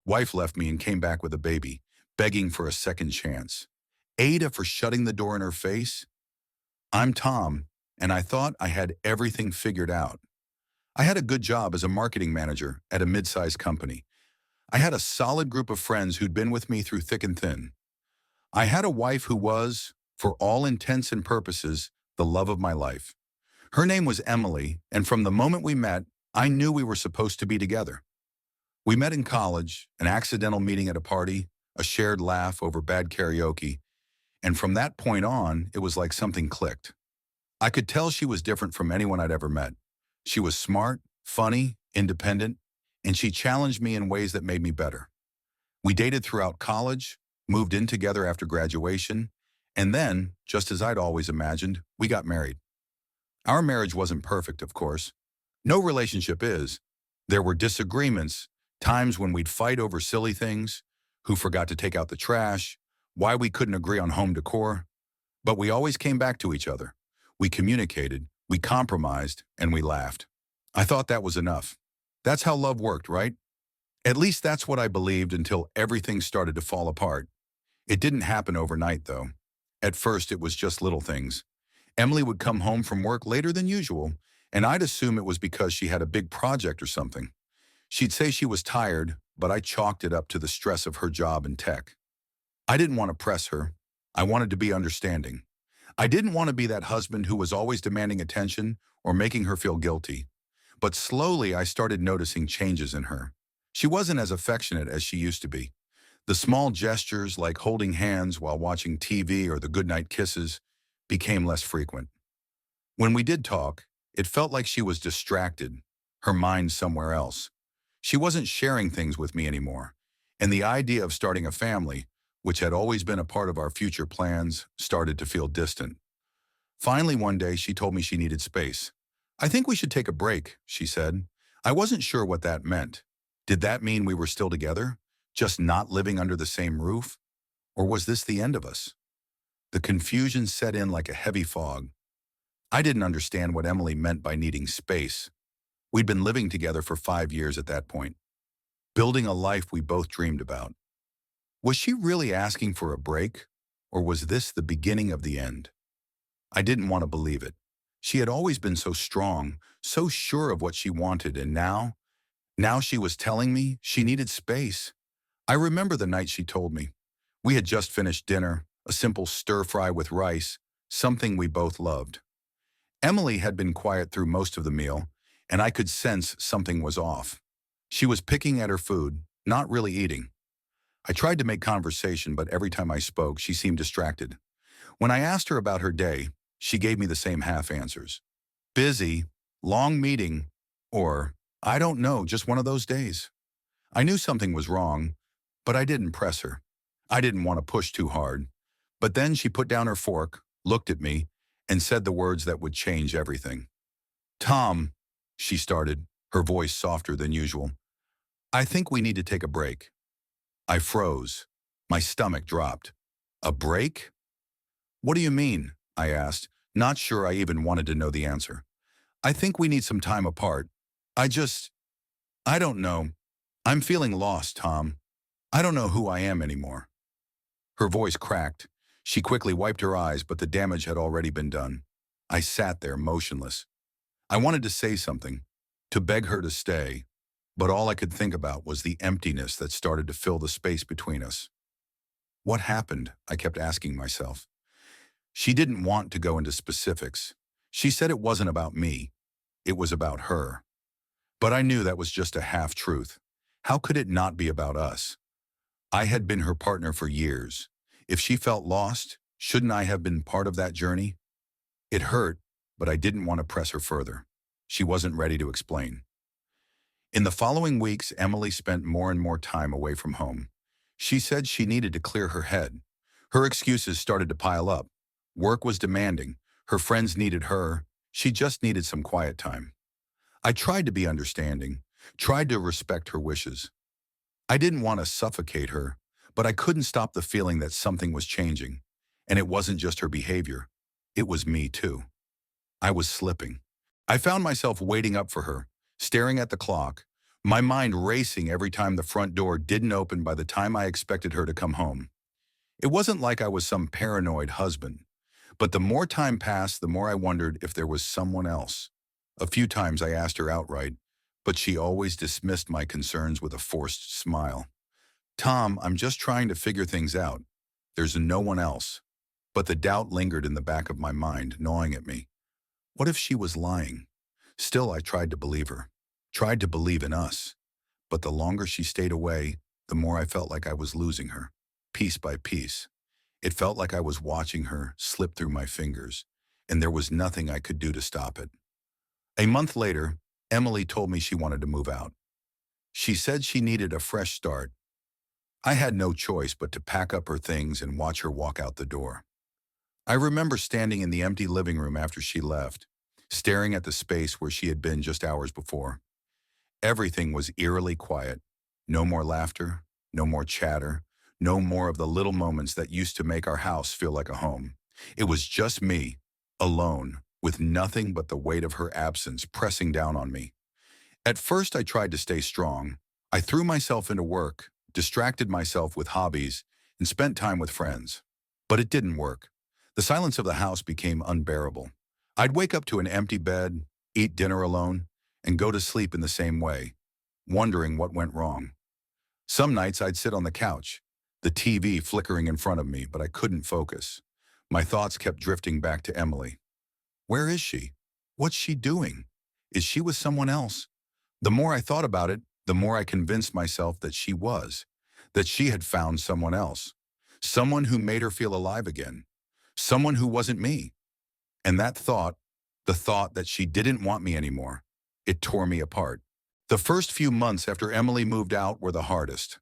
Wife left me and came back with a baby, begging for a second chance. AITA for shutting the door in her face? I'm Tom, and I thought I had everything figured out. I had a good job as a marketing manager at a mid-sized company. I had a solid group of friends who'd been with me through thick and thin. I had a wife who was, for all intents and purposes, the love of my life. Her name was Emily, and from the moment we met, I knew we were supposed to be together. We met in college, an accidental meeting at a party, a shared laugh over bad karaoke, and from that point on, it was like something clicked. I could tell she was different from anyone I'd ever met. She was smart, funny, independent, and she challenged me in ways that made me better. We dated throughout college, moved in together after graduation, and then, just as I'd always imagined, we got married. Our marriage wasn't perfect, of course. No relationship is. There were disagreements, times when we'd fight over silly things, who forgot to take out the trash, why we couldn't agree on home decor. But we always came back to each other. We communicated, we compromised, and we laughed. I thought that was enough. That's how love worked, right? At least that's what I believed until everything started to fall apart. It didn't happen overnight, though. At first, it was just little things. Emily would come home from work later than usual, and I'd assume it was because she had a big project or something. She'd say she was tired, but I chalked it up to the stress of her job in tech. I didn't want to press her. I wanted to be understanding. I didn't want to be that husband who was always demanding attention or making her feel guilty. But slowly, I started noticing changes in her. She wasn't as affectionate as she used to be. The small gestures, like holding hands while watching TV or the goodnight kisses, became less frequent. When we did talk, it felt like she was distracted, her mind somewhere else. She wasn't sharing things with me anymore, and the idea of starting a family, which had always been a part of our future plans, started to feel distant. Finally, one day, she told me she needed space. "I think we should take a break," she said. I wasn't sure what that meant. Did that mean we were still together, just not living under the same roof? Or was this the end of us? The confusion set in like a heavy fog. I didn't understand what Emily meant by needing space. We'd been living together for 5 years at that point, building a life we both dreamed about. Was she really asking for a break, or was this the beginning of the end? I didn't want to believe it. She had always been so strong, so sure of what she wanted, and now she was telling me she needed space. I remember the night she told me. We had just finished dinner, a simple stir-fry with rice, something we both loved. Emily had been quiet through most of the meal, and I could sense something was off. She was picking at her food, not really eating. I tried to make conversation, but every time I spoke, she seemed distracted. When I asked her about her day, she gave me the same half answers. Busy, long meeting, or, I don't know, just one of those days. I knew something was wrong, but I didn't press her. I didn't want to push too hard. But then she put down her fork, looked at me, and said the words that would change everything. "Tom," she started, her voice softer than usual, "I think we need to take a break." I froze. My stomach dropped. A break? "What do you mean?" I asked, not sure I even wanted to know the answer. "I think we need some time apart. I don't know. I'm feeling lost, Tom. I don't know who I am anymore." Her voice cracked. She quickly wiped her eyes, but the damage had already been done. I sat there, motionless. I wanted to say something, to beg her to stay, but all I could think about was the emptiness that started to fill the space between us. What happened? I kept asking myself. She didn't want to go into specifics. She said it wasn't about me. It was about her. But I knew that was just a half-truth. How could it not be about us? I had been her partner for years. If she felt lost, shouldn't I have been part of that journey? It hurt, but I didn't want to press her further. She wasn't ready to explain. In the following weeks, Emily spent more and more time away from home. She said she needed to clear her head. Her excuses started to pile up. Work was demanding. Her friends needed her. She just needed some quiet time. I tried to be understanding, tried to respect her wishes. I didn't want to suffocate her, but I couldn't stop the feeling that something was changing. And it wasn't just her behavior. It was me, too. I was slipping. I found myself waiting up for her, staring at the clock, my mind racing every time the front door didn't open by the time I expected her to come home. It wasn't like I was some paranoid husband, but the more time passed, the more I wondered if there was someone else. A few times I asked her outright, but she always dismissed my concerns with a forced smile. Tom, I'm just trying to figure things out. There's no one else. But the doubt lingered in the back of my mind, gnawing at me. What if she was lying? Still, I tried to believe her, tried to believe in us. But the longer she stayed away, the more I felt like I was losing her, piece by piece. It felt like I was watching her slip through my fingers, and there was nothing I could do to stop it. A month later, Emily told me she wanted to move out. She said she needed a fresh start. I had no choice but to pack up her things and watch her walk out the door. I remember standing in the empty living room after she left, staring at the space where she had been just hours before. Everything was eerily quiet. No more laughter, no more chatter, no more of the little moments that used to make our house feel like a home. It was just me, alone, with nothing but the weight of her absence pressing down on me. At first, I tried to stay strong. I threw myself into work, distracted myself with hobbies, and spent time with friends. But it didn't work. The silence of the house became unbearable. I'd wake up to an empty bed, eat dinner alone, and go to sleep in the same way, wondering what went wrong. Some nights I'd sit on the couch, the TV flickering in front of me, but I couldn't focus. My thoughts kept drifting back to Emily. Where is she? What's she doing? Is she with someone else? The more I thought about it, the more I convinced myself that she was, that she had found someone else, someone who made her feel alive again, someone who wasn't me. And that thought, the thought that she didn't want me anymore, it tore me apart. The first few months after Emily moved out were the hardest.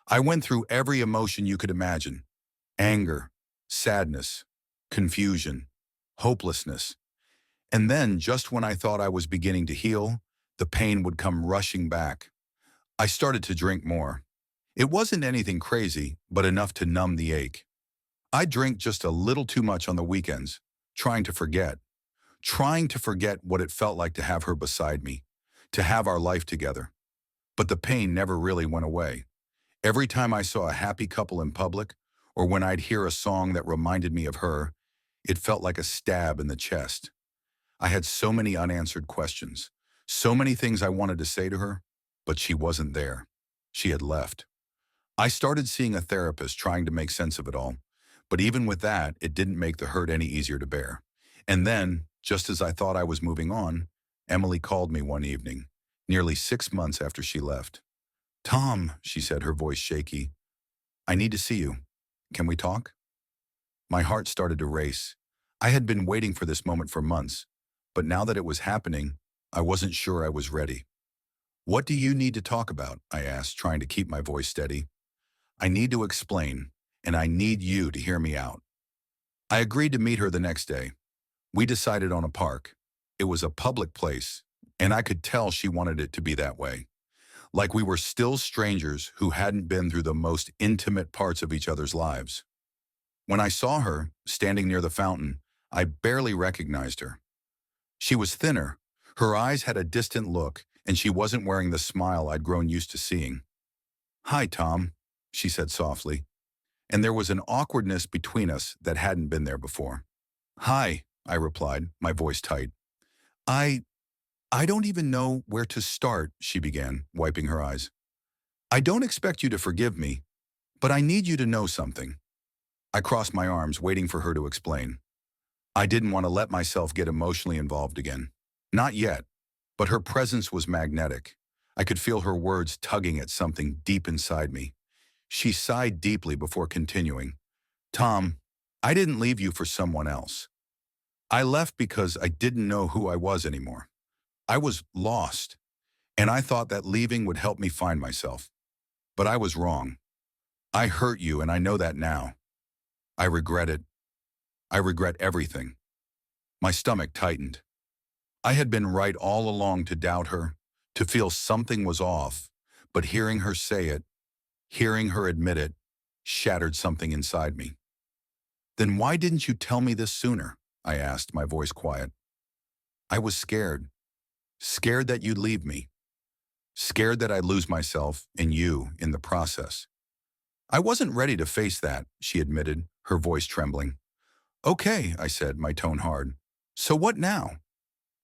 I went through every emotion you could imagine: anger, sadness, confusion, hopelessness. And then, just when I thought I was beginning to heal, the pain would come rushing back. I started to drink more. It wasn't anything crazy, but enough to numb the ache. I drank just a little too much on the weekends, trying to forget what it felt like to have her beside me, to have our life together. But the pain never really went away. Every time I saw a happy couple in public, or when I'd hear a song that reminded me of her, it felt like a stab in the chest. I had so many unanswered questions, so many things I wanted to say to her, but she wasn't there. She had left. I started seeing a therapist trying to make sense of it all, but even with that, it didn't make the hurt any easier to bear. And then, just as I thought I was moving on, Emily called me one evening, nearly 6 months after she left. Tom, she said, her voice shaky, I need to see you. Can we talk? My heart started to race. I had been waiting for this moment for months, but now that it was happening, I wasn't sure I was ready. What do you need to talk about? I asked, trying to keep my voice steady. I need to explain, and I need you to hear me out. I agreed to meet her the next day. We decided on a park. It was a public place, and I could tell she wanted it to be that way. Like we were still strangers who hadn't been through the most intimate parts of each other's lives. When I saw her, standing near the fountain, I barely recognized her. She was thinner, her eyes had a distant look, and she wasn't wearing the smile I'd grown used to seeing. Hi, Tom, she said softly, and there was an awkwardness between us that hadn't been there before. Hi, I replied, my voice tight. I I don't even know where to start, she began, wiping her eyes. I don't expect you to forgive me, but I need you to know something. I crossed my arms, waiting for her to explain. I didn't want to let myself get emotionally involved again. Not yet, but her presence was magnetic. I could feel her words tugging at something deep inside me. She sighed deeply before continuing. Tom, I didn't leave you for someone else. I left because I didn't know who I was anymore. I was lost, and I thought that leaving would help me find myself. But I was wrong. I hurt you, and I know that now. I regret it. I regret everything. My stomach tightened. I had been right all along to doubt her, to feel something was off, but hearing her say it, hearing her admit it, shattered something inside me. Then why didn't you tell me this sooner? I asked, my voice quiet. I was scared. Scared that you'd leave me. scared that I'd lose myself and you in the process. I wasn't ready to face that, she admitted, her voice trembling. Okay, I said, my tone hard. So what now?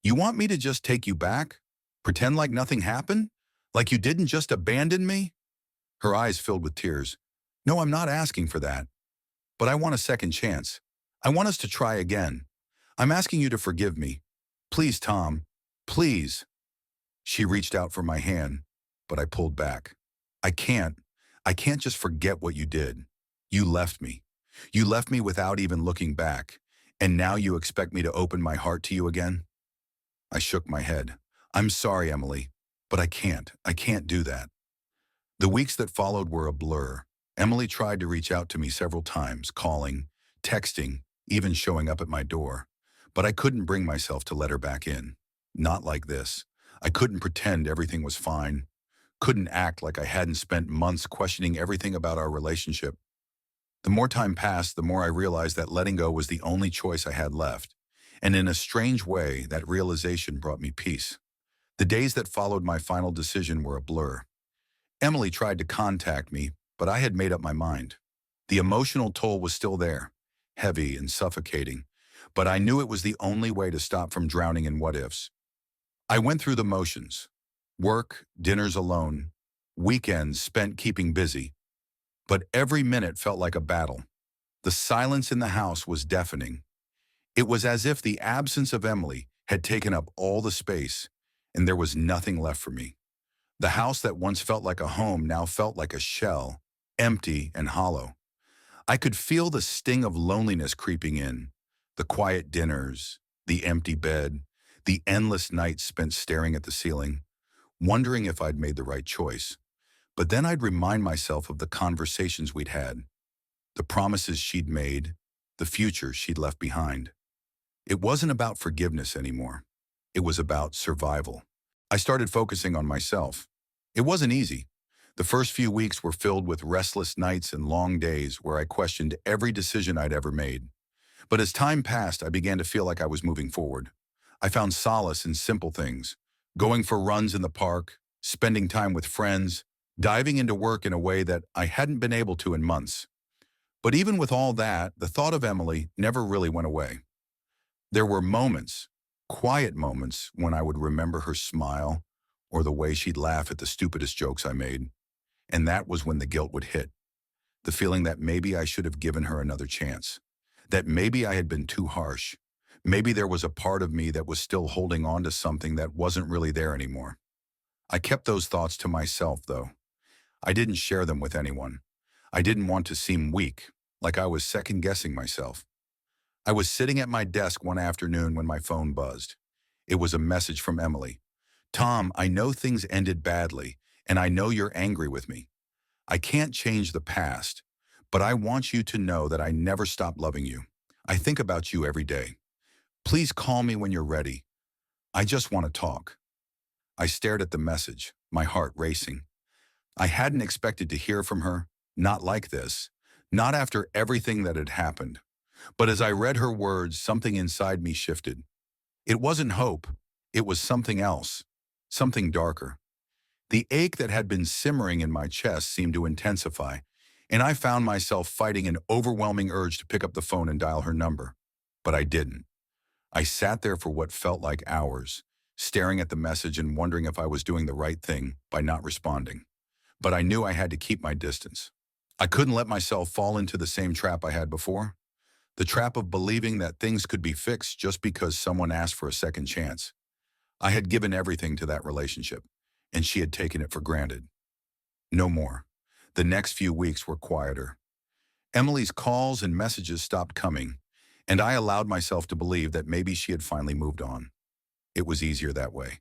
You want me to just take you back? Pretend like nothing happened? Like you didn't just abandon me? Her eyes filled with tears. No, I'm not asking for that. But I want a second chance. I want us to try again. I'm asking you to forgive me. Please, Tom. Please. She reached out for my hand, but I pulled back. I can't. I can't just forget what you did. You left me. You left me without even looking back. And now you expect me to open my heart to you again? I shook my head. I'm sorry, Emily, but I can't. I can't do that. The weeks that followed were a blur. Emily tried to reach out to me several times, calling, texting, even showing up at my door. But I couldn't bring myself to let her back in. Not like this. I couldn't pretend everything was fine. Couldn't act like I hadn't spent months questioning everything about our relationship. The more time passed, the more I realized that letting go was the only choice I had left. And in a strange way, that realization brought me peace. The days that followed my final decision were a blur. Emily tried to contact me, but I had made up my mind. The emotional toll was still there, heavy and suffocating, but I knew it was the only way to stop from drowning in what-ifs. I went through the motions. Work, dinners alone, weekends spent keeping busy. But every minute felt like a battle. The silence in the house was deafening. It was as if the absence of Emily had taken up all the space, and there was nothing left for me. The house that once felt like a home now felt like a shell, empty and hollow. I could feel the sting of loneliness creeping in, the quiet dinners, the empty bed, the endless nights spent staring at the ceiling, wondering if I'd made the right choice. But then I'd remind myself of the conversations we'd had, the promises she'd made, the future she'd left behind. It wasn't about forgiveness anymore. It was about survival. I started focusing on myself. It wasn't easy. The first few weeks were filled with restless nights and long days where I questioned every decision I'd ever made. But as time passed, I began to feel like I was moving forward. I found solace in simple things, going for runs in the park, spending time with friends, diving into work in a way that I hadn't been able to in months. But even with all that, the thought of Emily never really went away. There were moments, quiet moments, when I would remember her smile or the way she'd laugh at the stupidest jokes I made. And that was when the guilt would hit. The feeling that maybe I should have given her another chance. That maybe I had been too harsh. Maybe there was a part of me that was still holding on to something that wasn't really there anymore. I kept those thoughts to myself, though. I didn't share them with anyone. I didn't want to seem weak, like I was second-guessing myself. I was sitting at my desk one afternoon when my phone buzzed. It was a message from Emily. Tom, I know things ended badly, and I know you're angry with me. I can't change the past, but I want you to know that I never stopped loving you. I think about you every day. Please call me when you're ready. I just want to talk. I stared at the message, my heart racing. I hadn't expected to hear from her, not like this, not after everything that had happened. But as I read her words, something inside me shifted. It wasn't hope. It was something else, something darker. The ache that had been simmering in my chest seemed to intensify, and I found myself fighting an overwhelming urge to pick up the phone and dial her number. But I didn't. I sat there for what felt like hours, staring at the message and wondering if I was doing the right thing by not responding. But I knew I had to keep my distance. I couldn't let myself fall into the same trap I had before. The trap of believing that things could be fixed just because someone asked for a second chance. I had given everything to that relationship, and she had taken it for granted. No more. The next few weeks were quieter. Emily's calls and messages stopped coming, and I allowed myself to believe that maybe she had finally moved on. It was easier that way,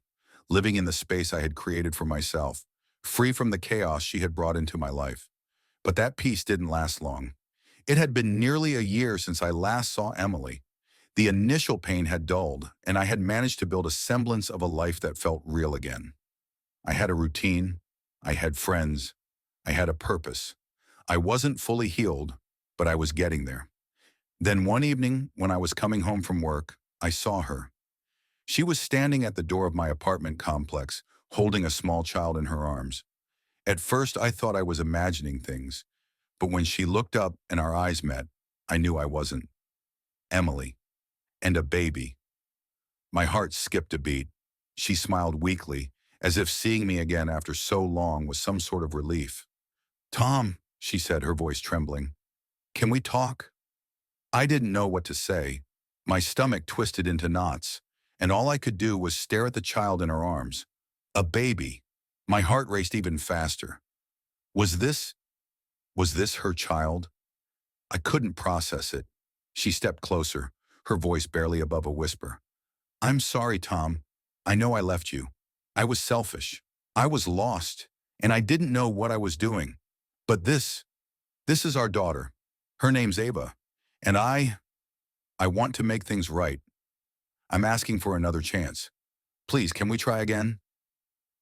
living in the space I had created for myself, free from the chaos she had brought into my life. But that peace didn't last long. It had been nearly a year since I last saw Emily. The initial pain had dulled, and I had managed to build a semblance of a life that felt real again. I had a routine, I had friends, I had a purpose. I wasn't fully healed, but I was getting there. Then one evening, when I was coming home from work, I saw her. She was standing at the door of my apartment complex, holding a small child in her arms. At first, I thought I was imagining things, but when she looked up and our eyes met, I knew I wasn't. Emily. And a baby. My heart skipped a beat. She smiled weakly, as if seeing me again after so long was some sort of relief. Tom, she said, her voice trembling, can we talk? I didn't know what to say. My stomach twisted into knots, and all I could do was stare at the child in her arms. A baby. My heart raced even faster. Was this her child? I couldn't process it. She stepped closer, her voice barely above a whisper. I'm sorry, Tom. I know I left you. I was selfish. I was lost, and I didn't know what I was doing. But this is our daughter. Her name's Ava, and I want to make things right. I'm asking for another chance. Please, can we try again?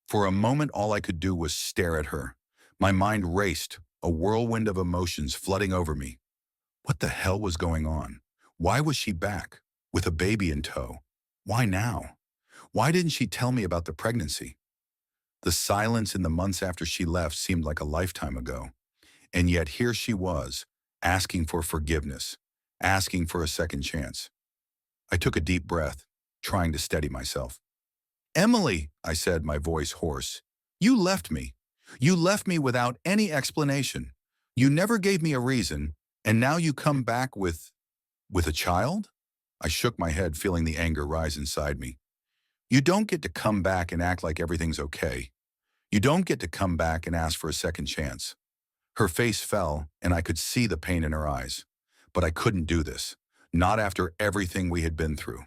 For a moment, all I could do was stare at her. My mind raced, a whirlwind of emotions flooding over me. What the hell was going on? Why was she back, with a baby in tow? Why now? Why didn't she tell me about the pregnancy? The silence in the months after she left seemed like a lifetime ago. And yet here she was, asking for forgiveness, asking for a second chance. I took a deep breath, trying to steady myself. Emily, I said, my voice hoarse, you left me. You left me without any explanation. You never gave me a reason, and now you come back with a child? I shook my head, feeling the anger rise inside me. You don't get to come back and act like everything's okay. You don't get to come back and ask for a second chance. Her face fell, and I could see the pain in her eyes. But I couldn't do this, not after everything we had been through.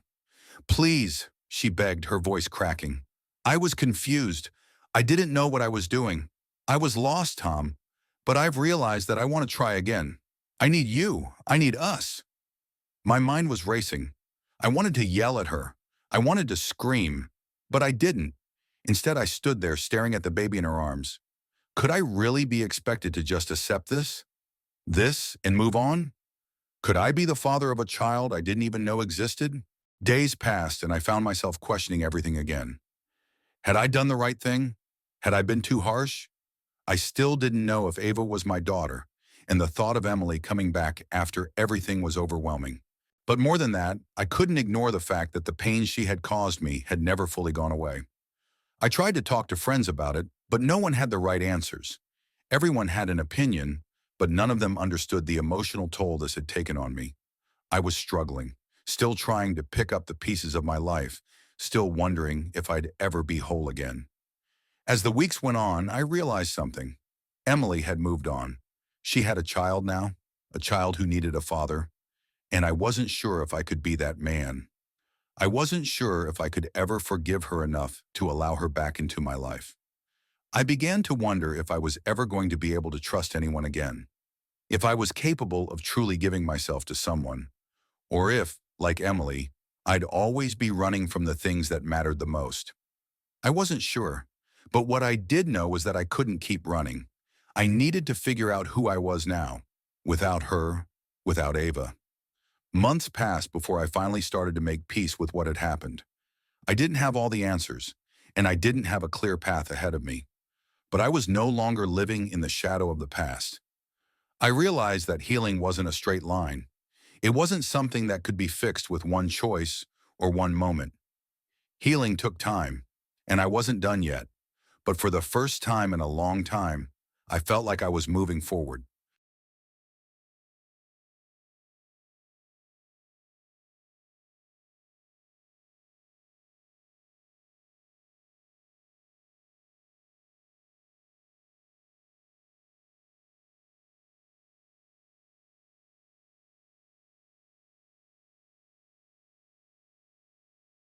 Please, she begged, her voice cracking. I was confused. I didn't know what I was doing. I was lost, Tom. But I've realized that I want to try again. I need you. I need us. My mind was racing. I wanted to yell at her. I wanted to scream, but I didn't. Instead, I stood there staring at the baby in her arms. Could I really be expected to just accept this? And move on? Could I be the father of a child I didn't even know existed? Days passed, and I found myself questioning everything again. Had I done the right thing? Had I been too harsh? I still didn't know if Ava was my daughter, and the thought of Emily coming back after everything was overwhelming. But more than that, I couldn't ignore the fact that the pain she had caused me had never fully gone away. I tried to talk to friends about it, but no one had the right answers. Everyone had an opinion, but none of them understood the emotional toll this had taken on me. I was struggling, still trying to pick up the pieces of my life, still wondering if I'd ever be whole again. As the weeks went on, I realized something. Emily had moved on. She had a child now, a child who needed a father, and I wasn't sure if I could be that man. I wasn't sure if I could ever forgive her enough to allow her back into my life. I began to wonder if I was ever going to be able to trust anyone again, if I was capable of truly giving myself to someone, or if, like Emily, I'd always be running from the things that mattered the most. I wasn't sure, but what I did know was that I couldn't keep running. I needed to figure out who I was now, without her, without Ava. Months passed before I finally started to make peace with what had happened. I didn't have all the answers, and I didn't have a clear path ahead of me. But I was no longer living in the shadow of the past. I realized that healing wasn't a straight line. It wasn't something that could be fixed with one choice or one moment. Healing took time, and I wasn't done yet. But for the first time in a long time, I felt like I was moving forward.